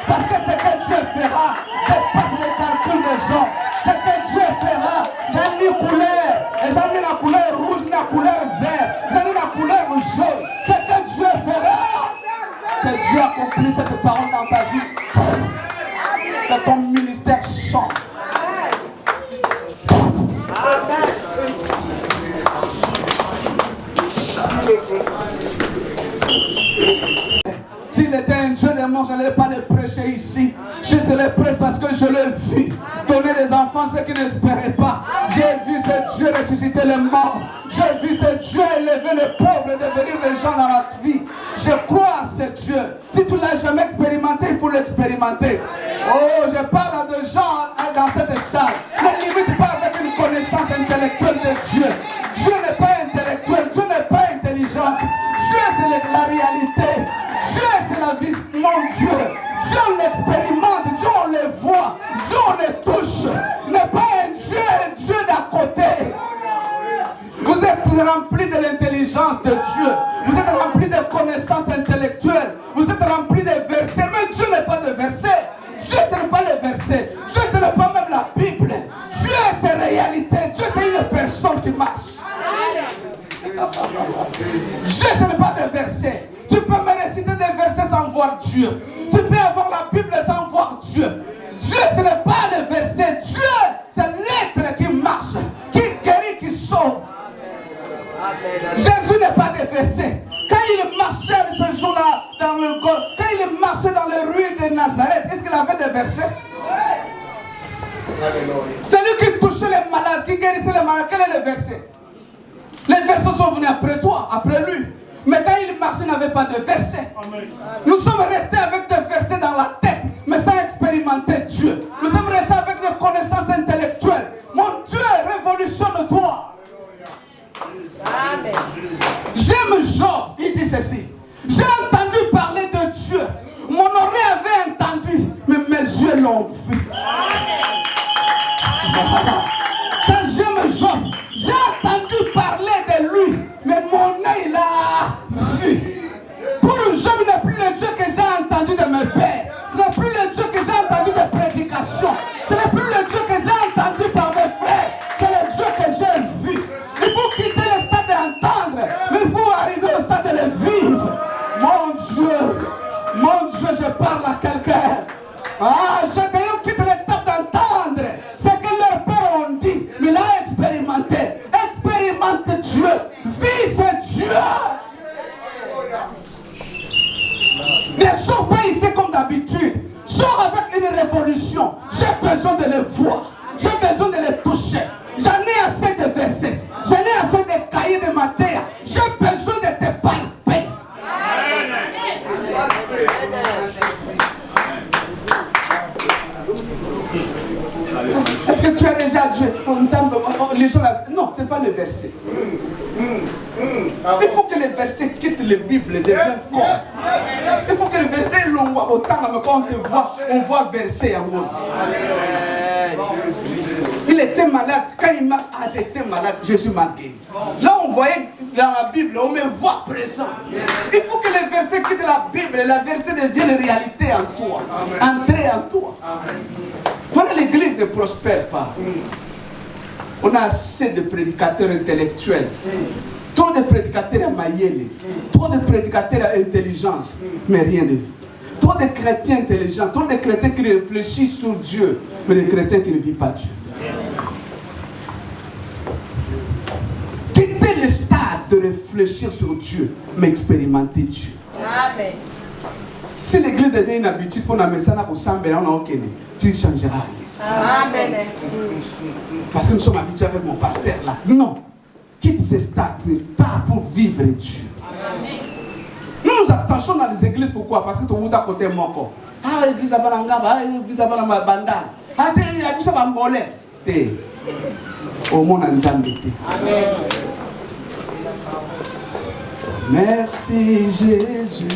parce que ce que Dieu fera dépasse les calculs des gens. Ce que Dieu fera, dans une couleur, les amis la couleur rouge, la couleur verte, les amis la couleur jaune. Ce que Dieu fera, que Dieu accomplisse cette parole dans ta vie. Que ton ministère chante. était un Dieu de mort, je n'allais pas le prêcher ici. Je te le prêche parce que je l'ai vu donner des enfants ceux qui n'espéraient pas. J'ai vu ce Dieu ressusciter les morts. J'ai vu ce Dieu élever les pauvres et devenir des gens dans la vie. Je crois à ce Dieu. Si tu ne l'as jamais expérimenté, il faut l'expérimenter. Oh, je parle à des gens dans cette salle. Ne limite pas avec une connaissance intellectuelle de Dieu. Dieu n'est pas intellectuel, Dieu n'est pas intelligence. Dieu c'est la réalité. Dieu c'est la vie. Mon Dieu. Dieu on l'expérimente, Dieu on le voit, Dieu on le touche. N'est pas un Dieu d'à côté. Vous êtes remplis de l'intelligence de Dieu. Vous êtes remplis de connaissances intellectuelles. Vous êtes remplis de versets. Mais Dieu n'est pas de versets. Dieu ce n'est pas les versets. Dieu ce n'est pas même la Bible. Dieu c'est réalité. Dieu c'est une personne qui marche. Dieu ce n'est pas des versets. Tu peux me réciter des versets sans voir Dieu. Tu peux avoir la Bible sans voir Dieu. Dieu ce n'est pas les versets. Dieu c'est l'être qui marche, qui guérit, qui sauve. Jésus n'est pas des versets. Quand il marchait ce jour-là dans le Golgotha, quand il marchait dans les rues de Nazareth, est-ce qu'il avait des versets? C'est lui qui touchait les malades, qui guérissait les malades. Quel est le verset? Les versets sont venus après toi, après lui. Mais quand il marchait, il n'avait pas de versets. Nous sommes restés avec des versets dans la tête, mais sans expérimenter Dieu. Nous sommes restés avec des connaissances intellectuelles. Mon Dieu, révolutionne-toi. J'aime Job, il dit ceci. J'ai entendu parler de Dieu. Mon oreille avait entendu, mais mes yeux l'ont vu. Ça, j'aime Job. J'ai entendu parler de lui, mais mon œil l'a vu. Pour Job, il n'est plus le Dieu que j'ai entendu de mes pères. Il n'est plus le Dieu que j'ai entendu de prédication. Ce n'est plus le Dieu que j'ai entendu par mes frères. C'est le Dieu que j'ai vu. Il faut quitter le stade d'entendre, mais il faut arriver au stade de le vivre. Mon Dieu, je parle à quelqu'un. Ah, chacun quitte l'étape d'entendre ce que leurs pères ont dit, mais il a expérimenté. Expérimente Dieu, vis ce Dieu. Ne sors pas ici comme d'habitude. Sors avec une révolution. J'ai besoin de le voir. J'ai besoin de le toucher. J'en ai assez de versets. J'en ai assez de cahiers de matière. J'ai besoin de te palper. Est-ce que tu as déjà Dieu? Non, ce n'est pas le verset. Il faut que les versets quittent la Bible, deviennent corps. Il faut que les versets l'envoient autant, mais quand on te voit, on voit verset en haut. Il était malade. Quand il marche, ah j'étais malade, je suis marqué. Là on voyait dans la Bible, on me voit présent. Il faut que les versets quittent la Bible et la verset devienne réalité en toi. Entrer en toi. Voilà, l'église ne prospère pas. On a assez de prédicateurs intellectuels. Trop de prédicateurs à Mayele. Trop de prédicateurs à intelligence. Mais rien de vu. Trop de chrétiens intelligents. Trop de chrétiens qui réfléchissent sur Dieu. Mais des chrétiens qui ne vivent pas Dieu. Quittez le stade de réfléchir sur Dieu, mais expérimenter Dieu. Amen. Si l'église devient une habitude pour amener ça pour s'embêter, on n'a aucun, tu ne changeras rien. Amen. Parce que nous sommes habitués avec mon pasteur là. Non. Quitte ce stade, mais pas pour vivre Dieu. Nous nous attachons dans les églises, pourquoi? Parce que tout le monde à côté mon corps. Ah, l'église à Balangaba, l'église à Balambanda. Ah, l'église à Bambolé. Au monde en Zambie. Amen. Merci Jésus.